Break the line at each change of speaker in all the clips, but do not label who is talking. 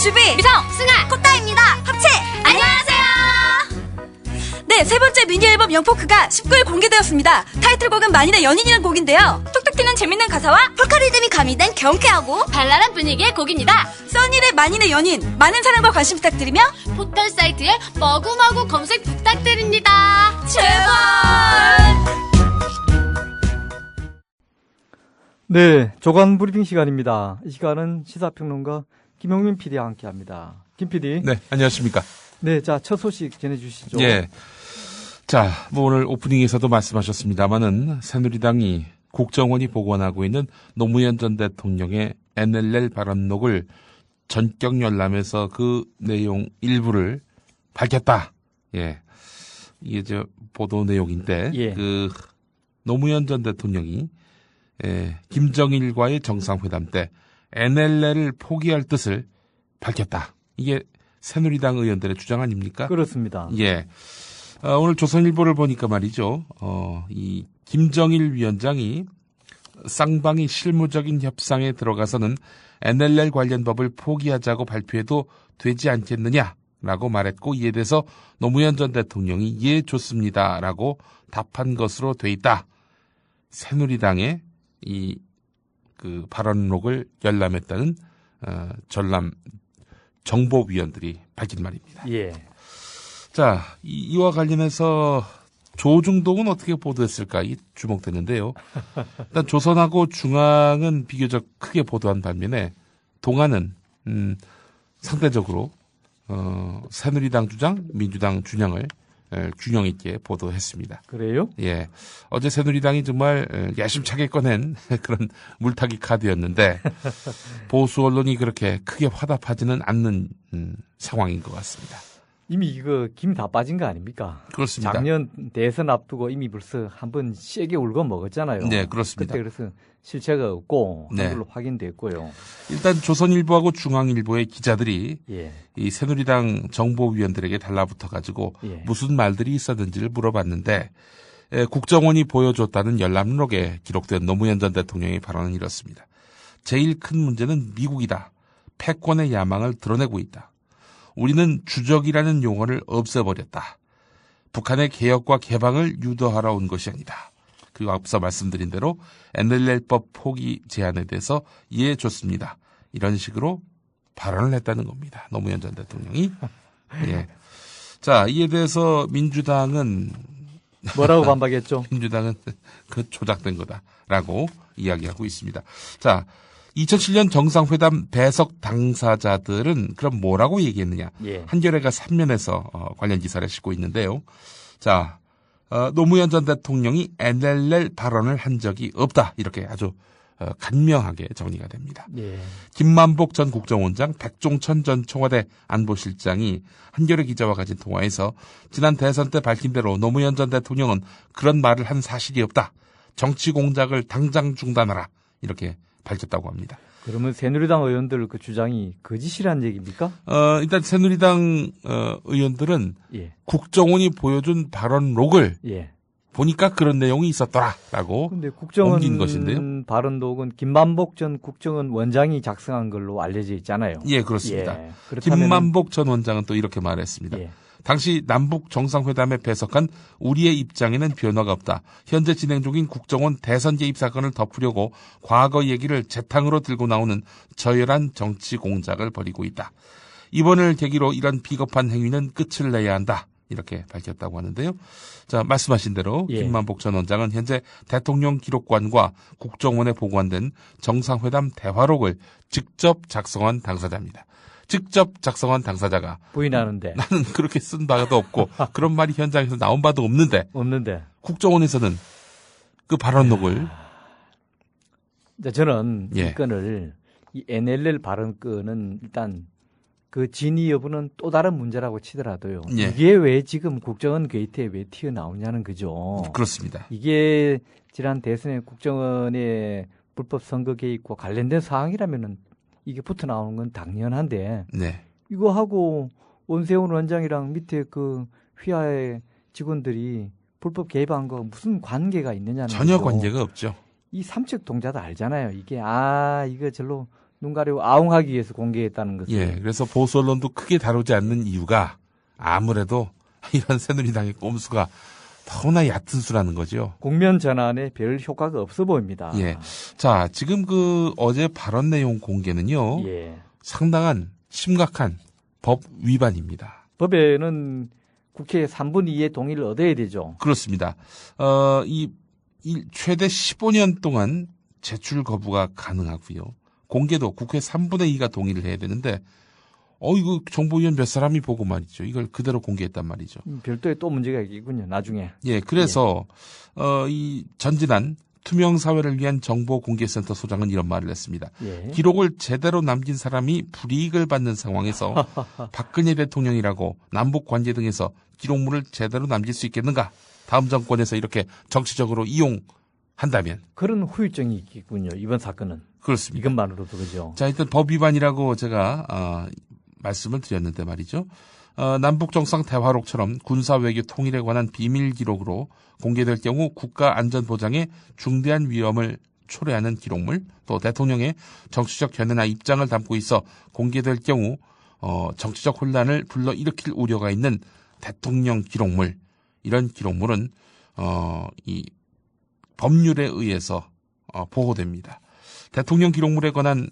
주비,
미성, 승아,
꽃다입니다. 합체!
안녕하세요.
네, 세 번째 미니 앨범 영포크가 19일 공개되었습니다. 타이틀곡은 만인의 연인이라는 곡인데요. 톡톡 튀는 재밌는 가사와 폴카 리듬이 가미된 경쾌하고
발랄한 분위기의 곡입니다.
써니의 만인의 연인, 많은 사랑과 관심 부탁드리며
포털 사이트에 머구머구 검색 부탁드립니다.
제발!
네, 조간 브리핑 시간입니다. 이 시간은 시사평론가 김용민 PD와 함께합니다. 김 PD.
네, 안녕하십니까.
네, 자, 첫 소식 전해주시죠.
예. 자, 뭐 오늘 오프닝에서도 말씀하셨습니다만은 새누리당이 국정원이 보관하고 있는 노무현 전 대통령의 NLL 발언록을 전격 열람해서 그 내용 일부를 밝혔다. 예. 이게 저 보도 내용인데,
예.
그 노무현 전 대통령이 김정일과의 정상회담 때 NLL을 포기할 뜻을 밝혔다. 이게 새누리당 의원들의 주장 아닙니까?
그렇습니다.
예. 오늘 조선일보를 보니까 말이죠. 이 김정일 위원장이 쌍방이 실무적인 협상에 들어가서는 NLL 관련 법을 포기하자고 발표해도 되지 않겠느냐라고 말했고, 이에 대해서 노무현 전 대통령이 예, 좋습니다라고 답한 것으로 돼 있다. 새누리당의 이 그 발언록을 열람했다는 전람 정보위원들이 밝힌 말입니다.
예.
자, 이와 관련해서 조중동은 어떻게 보도했을까 주목되는데요. 일단 조선하고 중앙은 비교적 크게 보도한 반면에 동아는 상대적으로 새누리당 주장, 민주당 주장을 균형 있게 보도했습니다.
그래요?
예. 어제 새누리당이 정말 야심차게 꺼낸 그런 물타기 카드였는데 보수 언론이 그렇게 크게 화답하지는 않는 상황인 것 같습니다.
이미 이거 김 다 빠진 거 아닙니까?
그렇습니다.
작년 대선 앞두고 이미 벌써 한번 세게 울고 먹었잖아요.
네, 그렇습니다.
그때 그래서 실체가 없고
네.
한 걸로 확인됐고요.
일단 조선일보하고 중앙일보의 기자들이
예.
이 새누리당 정보위원들에게 달라붙어가지고
예.
무슨 말들이 있었는지를 물어봤는데 국정원이 보여줬다는 열람록에 기록된 노무현 전 대통령의 발언은 이렇습니다. 제일 큰 문제는 미국이다. 패권의 야망을 드러내고 있다. 우리는 주적이라는 용어를 없애버렸다. 북한의 개혁과 개방을 유도하러 온 것이 아니다. 그리고 앞서 말씀드린 대로 NLL법 포기 제안에 대해서 예, 좋습니다. 이런 식으로 발언을 했다는 겁니다. 노무현 전 대통령이. 예. 자, 이에 대해서 민주당은
뭐라고 반박했죠?
민주당은 그 조작된 거다라고 이야기하고 있습니다. 자, 2007년 정상회담 배석 당사자들은 그럼 뭐라고 얘기했느냐?
예.
한겨레가 3면에서 관련 기사를 싣고 있는데요. 자, 노무현 전 대통령이 NLL 발언을 한 적이 없다. 이렇게 아주 간명하게 정리가 됩니다.
예.
김만복 전 국정원장, 백종천 전 청와대 안보실장이 한겨레 기자와 가진 통화에서 지난 대선 때 밝힌 대로 노무현 전 대통령은 그런 말을 한 사실이 없다. 정치 공작을 당장 중단하라. 이렇게 밝혔다고 합니다.
그러면 새누리당 의원들 그 주장이 거짓이라는 얘기입니까?
일단 새누리당 의원들은
예.
국정원이 보여준 발언록을
예.
보니까 그런 내용이 있었더라라고
근데
옮긴 것인데요.
국정원 발언록은 김만복 전 국정원 원장이 작성한 걸로 알려져 있잖아요.
예, 그렇습니다.
예.
김만복 전 원장은 또 이렇게 말했습니다.
예.
당시 남북 정상회담에 배석한 우리의 입장에는 변화가 없다. 현재 진행 중인 국정원 대선 개입 사건을 덮으려고 과거 얘기를 재탕으로 들고 나오는 저열한 정치 공작을 벌이고 있다. 이번을 계기로 이런 비겁한 행위는 끝을 내야 한다. 이렇게 밝혔다고 하는데요. 자, 말씀하신 대로
예.
김만복 전 원장은 현재 대통령 기록관과 국정원에 보관된 정상회담 대화록을 직접 작성한 당사자입니다. 직접 작성한 당사자가
부인하는데
나는 그렇게 쓴 바도 없고 그런 말이 현장에서 나온 바도 없는데 국정원에서는 그 발언록을
저는
예.
이 건을 이 NLL 발언 건은 일단 그 진위 여부는 또 다른 문제라고 치더라도요.
예.
이게 왜 지금 국정원 게이트에 왜 튀어나오냐는 거죠.
그렇습니다.
이게 지난 대선에 국정원의 불법 선거 개입과 관련된 사항이라면은 이게 붙어 나오는 건 당연한데
네.
이거 하고 원세훈 원장이랑 밑에 그 휘하의 직원들이 불법 개입한 거 무슨 관계가 있느냐는
전혀
거죠.
관계가 없죠.
이 삼척 동자도 알잖아요. 이게 이거 절로 눈 가리고 아웅하기 위해서 공개했다는 것을.
예, 그래서 보수 언론도 크게 다루지 않는 이유가 아무래도 이런 새누리당의 꼼수가 너무나 얕은 수라는 거죠.
국면 전환에 별 효과가 없어 보입니다.
예. 자, 지금 그 어제 발언 내용 공개는요.
예.
상당한 심각한 법 위반입니다.
법에는 국회의 3분 2의 동의를 얻어야 되죠.
그렇습니다. 이 최대 15년 동안 제출 거부가 가능하고요. 공개도 국회 3분의 2가 동의를 해야 되는데 이거 정보위원 몇 사람이 보고 말이죠. 이걸 그대로 공개했단 말이죠.
별도의 또 문제가 있군요. 나중에.
예, 그래서 이 전진한 투명사회를 위한 정보공개센터 소장은 이런 말을 했습니다.
예.
기록을 제대로 남긴 사람이 불이익을 받는 상황에서 박근혜 대통령이라고 남북관계 등에서 기록물을 제대로 남길 수 있겠는가? 다음 정권에서 이렇게 정치적으로 이용한다면.
그런 후유증이 있겠군요. 이번 사건은.
그렇습니다.
이것만으로도 그죠.
자, 일단 법 위반이라고 제가 말씀을 드렸는데 말이죠. 남북 정상 대화록처럼 군사 외교 통일에 관한 비밀 기록으로 공개될 경우 국가 안전 보장에 중대한 위험을 초래하는 기록물, 또 대통령의 정치적 견해나 입장을 담고 있어 공개될 경우 정치적 혼란을 불러일으킬 우려가 있는 대통령 기록물, 이런 기록물은 이 법률에 의해서 보호됩니다. 대통령 기록물에 관한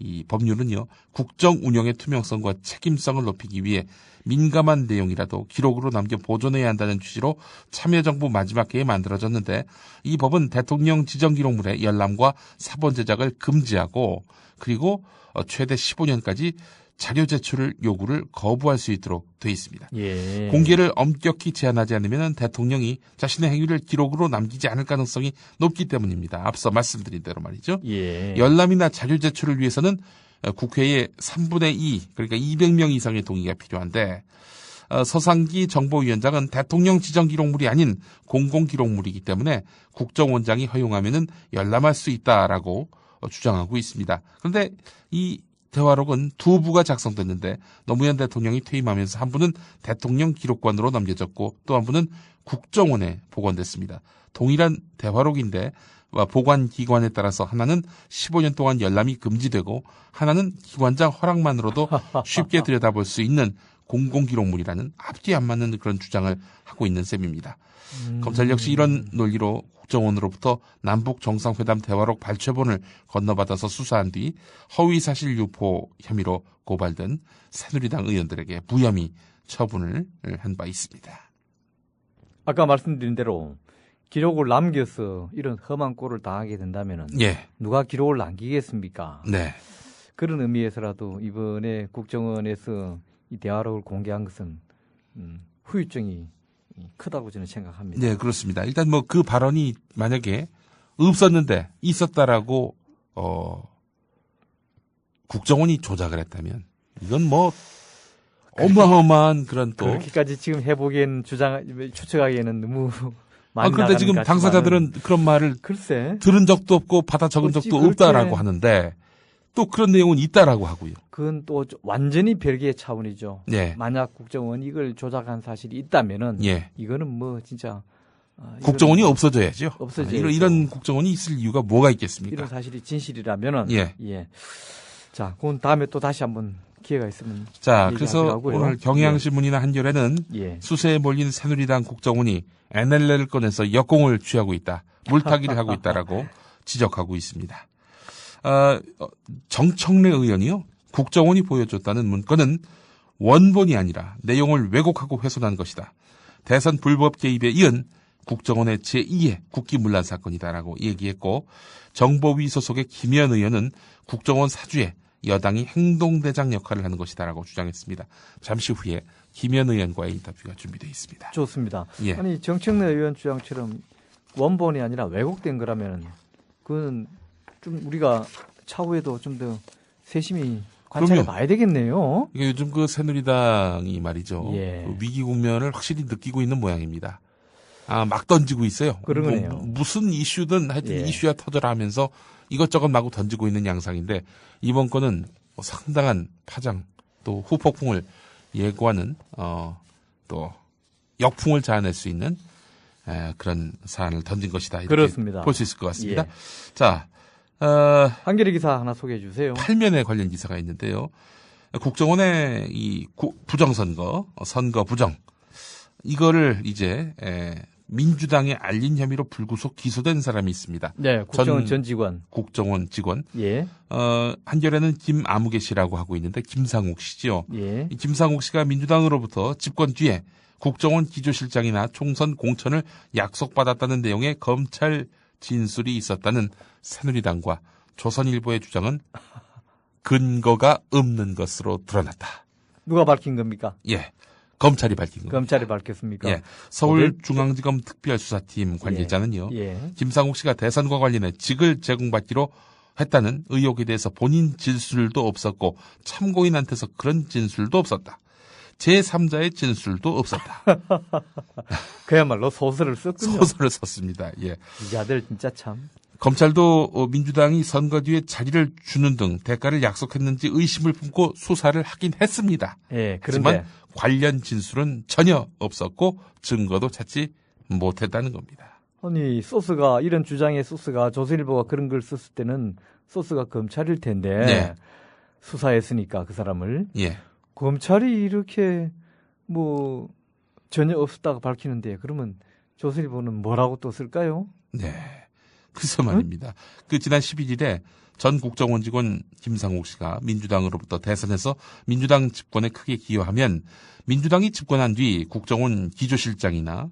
이 법률은요, 국정 운영의 투명성과 책임성을 높이기 위해 민감한 내용이라도 기록으로 남겨 보존해야 한다는 취지로 참여정부 마지막 해에 만들어졌는데, 이 법은 대통령 지정 기록물의 열람과 사본 제작을 금지하고, 그리고 최대 15년까지 자료 제출을 요구를 거부할 수 있도록 돼 있습니다.
예.
공개를 엄격히 제한하지 않으면 대통령이 자신의 행위를 기록으로 남기지 않을 가능성이 높기 때문입니다. 앞서 말씀드린 대로 말이죠.
예.
열람이나 자료 제출을 위해서는 국회의 3분의 2, 그러니까 200명 이상의 동의가 필요한데, 서상기 정보위원장은 대통령 지정 기록물이 아닌 공공기록물이기 때문에 국정원장이 허용하면은 열람할 수 있다라고 주장하고 있습니다. 그런데 이 대화록은 두 부가 작성됐는데 노무현 대통령이 퇴임하면서 한 부는 대통령 기록관으로 남겨졌고 또 한 부는 국정원에 보관됐습니다. 동일한 대화록인데 보관 기관에 따라서 하나는 15년 동안 열람이 금지되고 하나는 기관장 허락만으로도 쉽게 들여다볼 수 있는 공공기록물이라는 앞뒤 안 맞는 그런 주장을 하고 있는 셈입니다. 검찰 역시 이런 논리로 국정원으로부터 남북 정상회담 대화록 발췌본을 건너받아서 수사한 뒤 허위사실 유포 혐의로 고발된 새누리당 의원들에게 무혐의 처분을 한 바 있습니다.
아까 말씀드린 대로 기록을 남겨서 이런 험한 꼴을 당하게 된다면은
예,
누가 기록을 남기겠습니까?
네,
그런 의미에서라도 이번에 국정원에서 이 대화록을 공개한 것은 후유증이 크다고 저는 생각합니다.
네, 그렇습니다. 일단 뭐 그 발언이 만약에 없었는데 있었다라고 국정원이 조작을 했다면 이건 뭐 어마어마한 그런 또.
그렇게까지 지금 해보기엔 추측하기에는 너무 많이
그런데 지금
나가는 것
당사자들은 그런 말을
글쎄
들은 적도 없고 받아 적은
어찌
적도
그렇게.
없다라고 하는데 또 그런 내용은 있다라고 하고요.
그건 또 완전히 별개의 차원이죠.
예.
만약 국정원이 이걸 조작한 사실이 있다면은
예.
이거는 뭐 진짜
국정원이
이거는
없어져야죠.
없어져야죠.
이런 국정원이 있을 이유가 뭐가 있겠습니까?
이런 사실이 진실이라면은
예.
자, 그건 다음에 또 다시 한번 기회가 있으면
자, 그래서
얘기하기로 하고요.
오늘 경향신문이나 한겨레는
예.
수세에 몰린 새누리당 국정원이 NLL을 꺼내서 역공을 취하고 있다. 물타기를 하고 있다라고 지적하고 있습니다. 정청래 의원이요. 국정원이 보여줬다는 문건은 원본이 아니라 내용을 왜곡하고 훼손한 것이다. 대선 불법 개입에 이은 국정원의 제2의 국기문란 사건이다라고 얘기했고, 정보위 소속의 김현 의원은 국정원 사주에 여당이 행동대장 역할을 하는 것이다라고 주장했습니다. 잠시 후에 김현 의원과의 인터뷰가 준비되어 있습니다.
좋습니다.
예.
아니 정청래 의원 주장처럼 원본이 아니라 왜곡된 거라면 그건 좀 우리가 차후에도 좀 더 세심히 관찰해
그럼요.
봐야 되겠네요.
이게 요즘 그 새누리당이 말이죠.
예.
그 위기 국면을 확실히 느끼고 있는 모양입니다. 막 던지고 있어요.
그러네요.
무슨 이슈든 하여튼
예.
이슈야 터져라 하면서 이것저것 마구 던지고 있는 양상인데, 이번 건은 상당한 파장 또 후폭풍을 예고하는 또 역풍을 자아낼 수 있는 그런 사안을 던진 것이다. 이렇게
그렇습니다.
볼 수 있을 것 같습니다.
예.
자,
한겨레 기사 하나 소개해 주세요.
8면에 관련 기사가 있는데요. 국정원의 이 부정선거, 선거 부정, 이거를 이제 민주당에 알린 혐의로 불구속 기소된 사람이 있습니다.
네, 국정원 전 직원.
국정원 직원.
예.
한겨레는 김아무개 씨라고 하고 있는데 김상욱 씨죠.
예.
이 김상욱 씨가 민주당으로부터 집권 뒤에 국정원 기조실장이나 총선 공천을 약속받았다는 내용의 검찰 진술이 있었다는 새누리당과 조선일보의 주장은 근거가 없는 것으로 드러났다.
누가 밝힌 겁니까?
예, 검찰이 밝힌 겁니다.
검찰이 밝혔습니까?
예, 서울중앙지검 특별수사팀 관계자는요.
예.
김상욱 씨가 대선과 관련해 직을 제공받기로 했다는 의혹에 대해서 본인 진술도 없었고 참고인한테서 그런 진술도 없었다. 제3자의 진술도 없었다.
그야말로 소설을 썼군요.
소설을 썼습니다. 예.
이 아들 진짜 참.
검찰도 민주당이 선거 뒤에 자리를 주는 등 대가를 약속했는지 의심을 품고 수사를 하긴 했습니다.
예,
하지만
그런데
관련 진술은 전혀 없었고 증거도 찾지 못했다는 겁니다.
아니 소스가 이런 주장의 소스가 조선일보가 그런 걸 썼을 때는 소스가 검찰일 텐데
네.
수사했으니까 그 사람을
예.
검찰이 이렇게 뭐 전혀 없었다고 밝히는데 그러면 조선일보는 뭐라고 또 쓸까요?
네. 그래서 말입니다. 그 지난 11일에 전 국정원 직원 김상욱 씨가 민주당으로부터 대선에서 민주당 집권에 크게 기여하면 민주당이 집권한 뒤 국정원 기조실장이나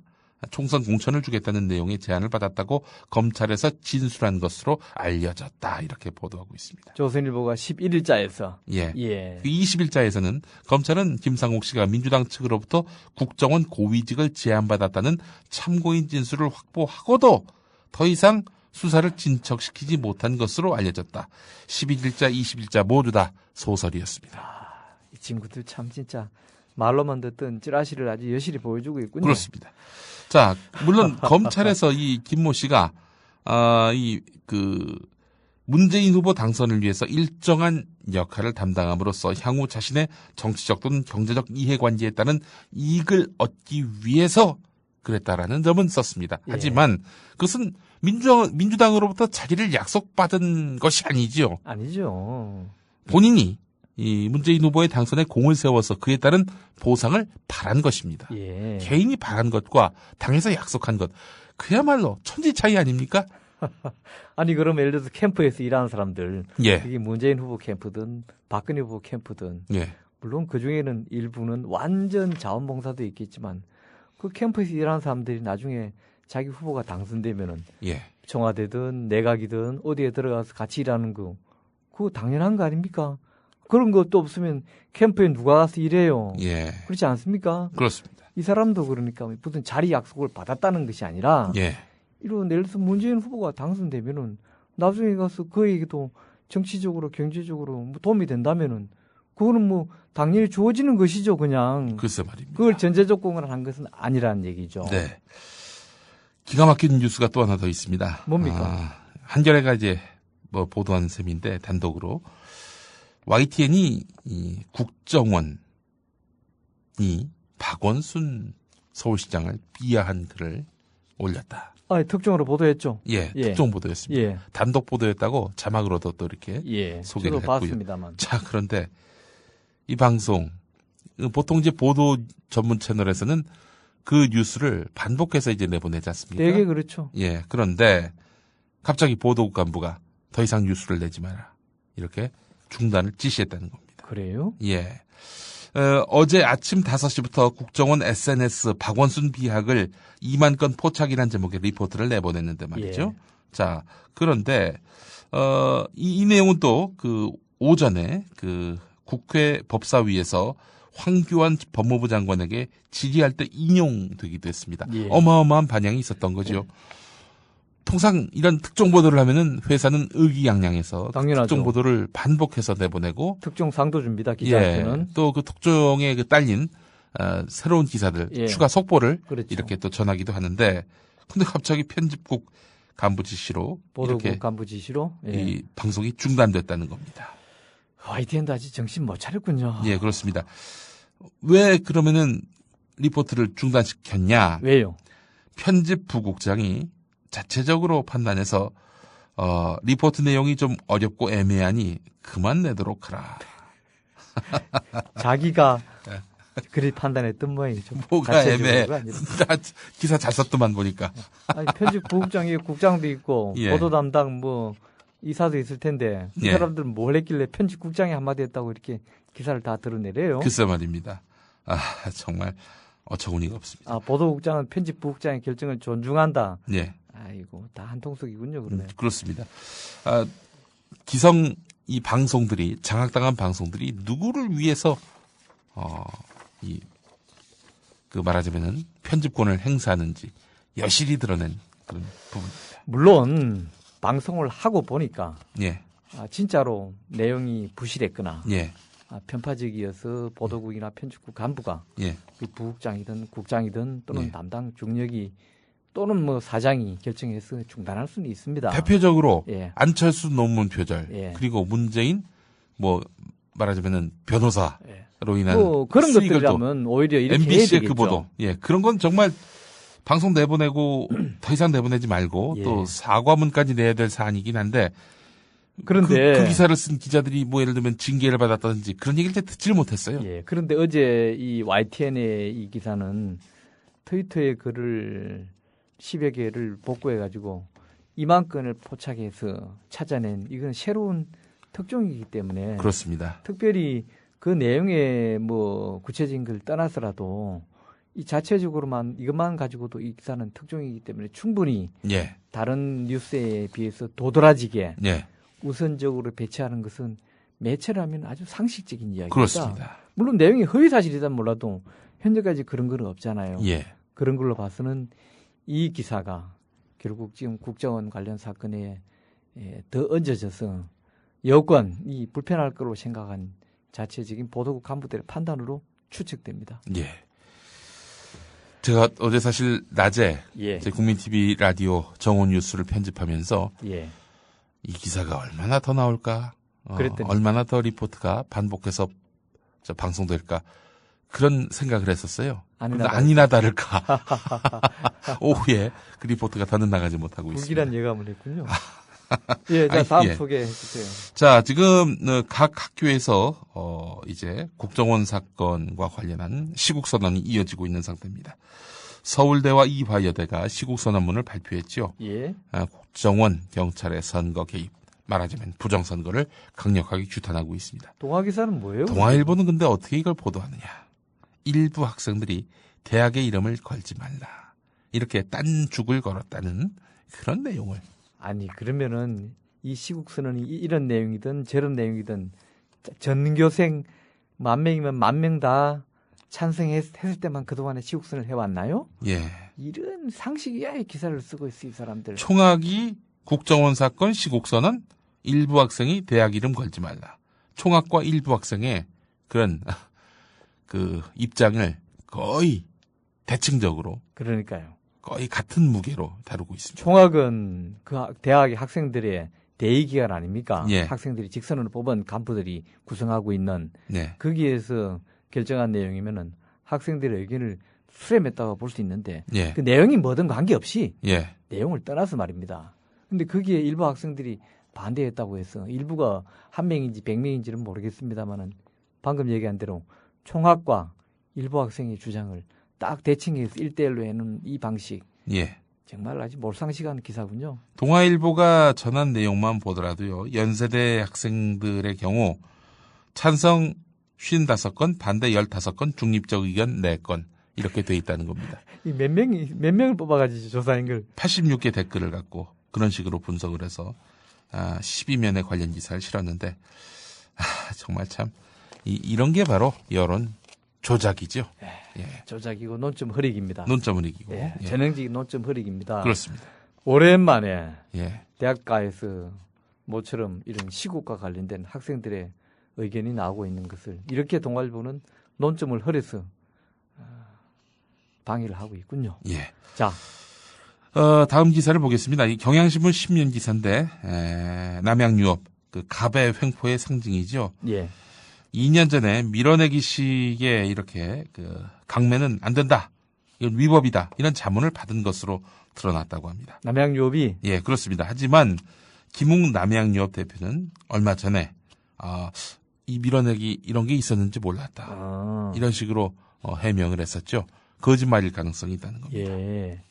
총선 공천을 주겠다는 내용의 제안을 받았다고 검찰에서 진술한 것으로 알려졌다. 이렇게 보도하고 있습니다.
조선일보가 11일자에서
예.
예.
그 20일자에서는 검찰은 김상욱 씨가 민주당 측으로부터 국정원 고위직을 제안받았다는 참고인 진술을 확보하고도 더 이상 수사를 진척시키지 못한 것으로 알려졌다. 11일자, 20일자 모두 다 소설이었습니다.
이 친구들 참 진짜 말로만 듣던 찌라시를 아주 여실히 보여주고 있군요.
그렇습니다. 자, 물론 검찰에서 이 김모 씨가 문재인 후보 당선을 위해서 일정한 역할을 담당함으로써 향후 자신의 정치적 또는 경제적 이해관계에 따른 이익을 얻기 위해서 그랬다라는 점은 썼습니다.
예.
하지만 그것은 민주당으로부터 자리를 약속받은 것이 아니지요.
아니죠.
본인이 이 문재인 후보의 당선에 공을 세워서 그에 따른 보상을 바란 것입니다.
예.
개인이 바란 것과 당에서 약속한 것, 그야말로 천지 차이 아닙니까?
아니 그럼 예를 들어서 캠프에서 일하는 사람들
예,
이게 문재인 후보 캠프든 박근혜 후보 캠프든
예,
물론 그중에는 일부는 완전 자원봉사도 있겠지만 그 캠프에서 일하는 사람들이 나중에 자기 후보가 당선되면은
예.
청와대든 내각이든 어디에 들어가서 같이 일하는 거 그거 당연한 거 아닙니까? 그런 것도 없으면 캠프에 누가 가서 일해요.
예,
그렇지 않습니까?
그렇습니다.
이 사람도 그러니까 무슨 자리 약속을 받았다는 것이 아니라
예,
이런 예를 들어서 문재인 후보가 당선되면은 나중에 가서 그에게도 정치적으로 경제적으로 뭐 도움이 된다면은 그거는 뭐 당연히 주어지는 것이죠, 그냥.
글쎄 말입니다.
그걸 전제 조건을 한 것은 아니라는 얘기죠.
네. 기가 막힌 뉴스가 또 하나 더 있습니다.
뭡니까?
한겨레가 이제 뭐 보도한 셈인데 단독으로 YTN이 이 국정원이 박원순 서울시장을 비하한 글을 올렸다.
아, 특종으로 보도했죠.
예,
예.
특종 보도였습니다.
예,
단독 보도였다고 자막으로도 또 이렇게
예.
소개를
저도
했고요.
봤습니다만.
자, 그런데 이 방송 보통 이제 보도 전문 채널에서는 그 뉴스를 반복해서 이제 내보내지 않습니까?
되게 그렇죠.
예, 그런데 갑자기 보도국 간부가 더 이상 뉴스를 내지 마라. 이렇게 중단을 지시했다는 겁니다.
그래요?
예. 어제 아침 5시부터 국정원 SNS 박원순 비학을 2만 건 포착이라는 제목의 리포트를 내보냈는데 말이죠.
예.
자, 그런데 이 내용은 또 그 오전에 그 국회 법사위에서 황교안 법무부 장관에게 질의할 때 인용되기도 했습니다.
예.
어마어마한 반향이 있었던 거죠. 통상 이런 특종 보도를 하면은 회사는 의기양양해서
당연하죠.
특종 보도를 반복해서 내보내고
특종 상도 줍니다, 기자한테는.
또 그 특종에 그 딸린 새로운 기사들
예.
추가 속보를
그렇죠.
이렇게 또 전하기도 하는데 근데 갑자기 편집국 간부 지시로
보도국
이렇게
간부 지시로. 예.
이 방송이 중단됐다는 겁니다.
YTN도 아직 정신 못 차렸군요.
예, 그렇습니다. 왜 그러면은 리포트를 중단시켰냐?
왜요?
편집 부국장이 자체적으로 판단해서 리포트 내용이 좀 어렵고 애매하니 그만 내도록 하라.
자기가 그리 판단했던 모양이죠.
뭐가
자체적으로가
애매해.
아니라.
나 기사 잘 썼더만 보니까.
아니, 편집 부국장이 국장도 있고
예.
보도 담당 뭐 이사도 있을 텐데 이
예.
사람들은 뭘 했길래 편집국장이 한마디 했다고 이렇게 기사를 다 드러내래요.
글쎄 말입니다. 정말 어처구니가 없습니다.
보도국장은 편집부국장의 결정을 존중한다.
예.
아이고, 다 한통속이군요, 그러면.
그렇습니다. 기성 이 방송들이 장악당한 방송들이 누구를 위해서 말하자면은 편집권을 행사하는지 여실히 드러낸 그런 부분입니다.
물론 방송을 하고 보니까
예,
진짜로 내용이 부실했거나
예,
편파적이어서 보도국이나 편집국 간부가
예,
그 부국장이든 국장이든 또는
예.
담당 중력이 또는 뭐 사장이 결정해서 중단할 수는 있습니다.
대표적으로
예.
안철수 논문 표절
예.
그리고 문재인 뭐 말하자면은 변호사로
예.
인한
그런
수익을 또
것들이라면 오히려 이렇게 해야
MBC의
되겠죠.
그 보도, 예, 그런 건 정말 방송 내보내고 더 이상 내보내지 말고
예.
또 사과문까지 내야 될 사안이긴 한데
그런데
그 기사를 쓴 기자들이 뭐 예를 들면 징계를 받았다든지 그런 얘기를 듣지를 못했어요.
예. 그런데 어제 이 YTN의 이 기사는 트위터에 글을 10여 개를 복구해가지고 2만 건을 포착해서 찾아낸 이건 새로운 특종이기 때문에
그렇습니다.
특별히 그 내용의 뭐 구체적인 걸 떠나서라도 이 자체적으로만 이것만 가지고도 이 기사는 특종이기 때문에 충분히
예,
다른 뉴스에 비해서 도드라지게
예,
우선적으로 배치하는 것은 매체라면 아주 상식적인 이야기입니다.
그렇습니다.
물론 내용이 허위 사실이다 몰라도 현재까지 그런 건 없잖아요.
예,
그런 걸로 봐서는 이 기사가 결국 지금 국정원 관련 사건에 더 얹어져서 여건이 불편할 거로 생각한 자체적인 보도국 간부들의 판단으로 추측됩니다.
예. 제가 어제 사실 낮에
예,
제 국민 TV 라디오 정온 뉴스를 편집하면서
예,
이 기사가 얼마나 더 나올까,
그랬더니.
얼마나 더 리포트가 반복해서 방송될까 그런 생각을 했었어요. 그런데 아니나 다를까 오후에 그 리포트가 더는 나가지 못하고 있습니다.
불길한 예감을 했군요. 예, 자
아니,
다음
예.
소개해 주세요.
자, 지금 각 학교에서 이제 국정원 사건과 관련한 시국 선언이 이어지고 있는 상태입니다. 서울대와 이화여대가 시국 선언문을 발표했죠.
예,
국정원 경찰의 선거 개입, 말하자면 부정선거를 강력하게 규탄하고 있습니다.
동화 기사는 뭐예요?
동아일보는 근데 어떻게 이걸 보도하느냐? 일부 학생들이 대학의 이름을 걸지 말라. 이렇게 딴죽을 걸었다는 그런 내용을.
아니 그러면은 이 시국 선언이 이런 내용이든 저런 내용이든 전교생 10,000명이면 10,000명 다 찬성했을 때만 그동안에 시국 선언을 해왔나요?
예.
이런 상식이야의 기사를 쓰고 있어 이 사람들.
총학이 국정원 사건 시국선언 일부 학생이 대학 이름 걸지 말라. 총학과 일부 학생의 그런 그 입장을 거의 대칭적으로
그러니까요.
거의 같은 무게로 다루고 있습니다.
총학은 그 대학의 학생들의 대의 기관 아닙니까?
예.
학생들이 직선으로 뽑은 간부들이 구성하고 있는
네.
거기에서 결정한 내용이면은 학생들의 의견을 수렴했다고 볼 수 있는데
예.
그 내용이 뭐든 관계없이
예.
내용을 떠나서 말입니다. 근데 거기에 일부 학생들이 반대했다고 해서 일부가 1명인지 100명인지는 모르겠습니다만은 방금 얘기한 대로 총학과 일부 학생의 주장을 딱 대칭해서 1대1로 해놓은 이 방식
예.
정말 아주 몰상식한 기사군요.
동아일보가 전한 내용만 보더라도요. 연세대 학생들의 경우 찬성 55건, 반대 15건, 중립적 의견 4건 이렇게 돼 있다는 겁니다.
이 몇 명을 뽑아가지고 조사한 걸
86개 댓글을 갖고 그런 식으로 분석을 해서 12면의 관련 기사를 실었는데 정말 참 이런 게 바로 여론 조작이죠. 예.
조작이고 논점 흐리기입니다.
논점을 이기고.
예,
예.
전형적인 논점 흐리기입니다.
그렇습니다.
오랜만에
예.
대학가에서 모처럼 이런 시국과 관련된 학생들의 의견이 나오고 있는 것을 이렇게 동아일보는 논점을 흐려서 방해를 하고 있군요.
예.
자,
다음 기사를 보겠습니다. 이 경향신문 10면 기사인데 남양유업 그 갑의 횡포의 상징이죠.
예,
2년 전에 밀어내기식의 이렇게 그 강매는 안 된다. 이건 위법이다. 이런 자문을 받은 것으로 드러났다고 합니다.
남양유업이
예, 그렇습니다. 하지만 김웅 남양유업 대표는 얼마 전에 이 밀어내기 이런 게 있었는지 몰랐다. 이런 식으로 해명을 했었죠. 거짓말일 가능성이 있다는 겁니다.
예.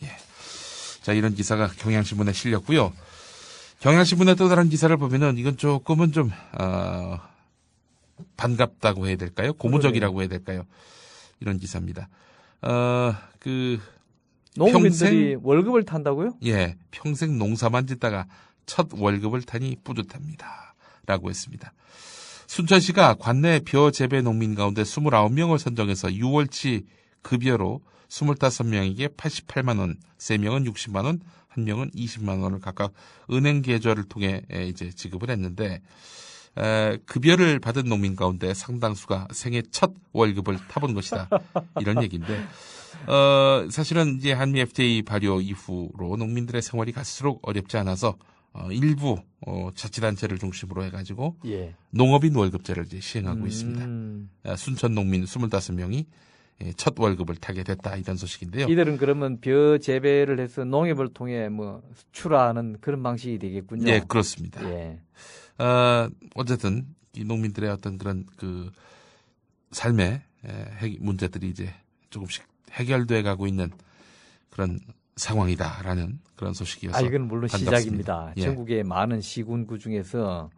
자, 이런 기사가 경향신문에 실렸고요. 경향신문의 또 다른 기사를 보면은 이건 조금은 좀 반갑다고 해야 될까요? 고무적이라고 해야 될까요? 이런 기사입니다.
농민들이 월급을 탄다고요?
예, 평생 농사만 짓다가 첫 월급을 타니 뿌듯합니다. 라고 했습니다. 순천시가 관내 벼 재배 농민 가운데 29명을 선정해서 6월치 급여로 25명에게 88만 원, 3명은 60만 원, 1명은 20만 원을 각각 은행 계좌를 통해 이제 지급을 했는데 급여를 받은 농민 가운데 상당수가 생애 첫 월급을 타본 것이다. 이런 얘기인데 사실은 이제 한미 FTA 발효 이후로 농민들의 생활이 갈수록 어렵지 않아서 일부 자치단체를 중심으로 해가지고
예.
농업인 월급제를 이제 시행하고 있습니다. 순천 농민 25명이 첫 월급을 타게 됐다 이런 소식인데요.
이들은 그러면 벼 재배를 해서 농협을 통해 뭐 수출하는 그런 방식이 되겠군요.
예, 그렇습니다.
예.
어쨌든 이 농민들의 어떤 그런 그 삶의 문제들이 이제 조금씩 해결돼 가고 있는 그런 상황이다라는 그런 소식이어서
이건 물론
반갑습니다.
시작입니다.
예.
전국의 많은 시군구 중에서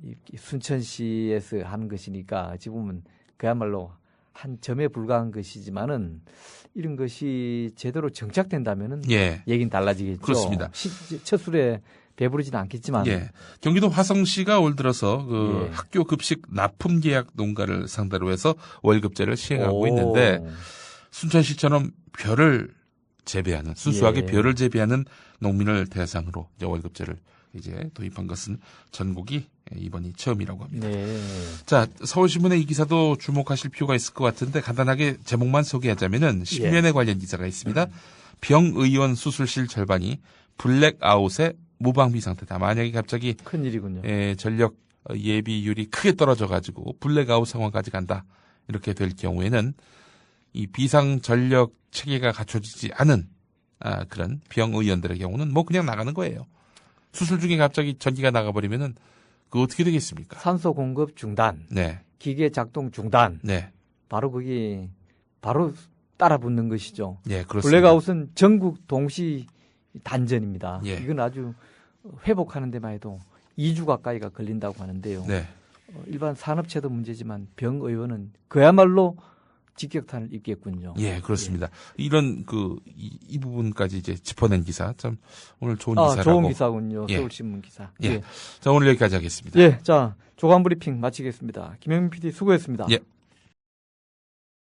이 순천시에서 하는 것이니까 어찌 보면 그야말로 한 점에 불과한 것이지만은 이런 것이 제대로 정착된다면은
예.
얘기는 달라지겠죠.
그렇습니다.
첫 술에 배부르지는 않겠지만
예. 경기도 화성시가 올 들어서 그
예.
학교 급식 납품 계약 농가를 상대로 해서 월급제를 시행하고 있는데 순천시처럼 벼를 재배하는 순수하게
예.
벼를 재배하는 농민을 대상으로 이제 월급제를 이제 도입한 것은 전국이 이번이 처음이라고 합니다.
네.
자, 서울신문의 이 기사도 주목하실 필요가 있을 것 같은데 간단하게 제목만 소개하자면은 신면에 관련 기사가 있습니다. 병의원 수술실 절반이 블랙아웃의 무방비 상태다. 만약에 갑자기
큰일이군요.
전력 예비율이 크게 떨어져가지고 블랙아웃 상황까지 간다. 이렇게 될 경우에는 이 비상 전력 체계가 갖춰지지 않은 그런 병의원들의 경우는 뭐 그냥 나가는 거예요. 수술 중에 갑자기 전기가 나가버리면은 그 어떻게 되겠습니까?
산소 공급 중단,
네,
기계 작동 중단.
네,
바로 거기 바로 따라붙는 것이죠.
예, 그렇습니다.
블랙아웃은 전국 동시 단전입니다.
예.
이건 아주 회복하는 데만 해도 2주 가까이가 걸린다고 하는데요.
네,
일반 산업체도 문제지만 병의원은 그야말로 직격탄을 입겠군요.
예, 그렇습니다. 이런 이 부분까지 이제 짚어낸 기사 참 오늘 좋은 기사라고.
좋은 기사군요.
예.
서울신문 기사.
예. 자, 오늘 여기까지 하겠습니다.
자, 조간 브리핑 마치겠습니다. 김영민 PD 수고했습니다.
예.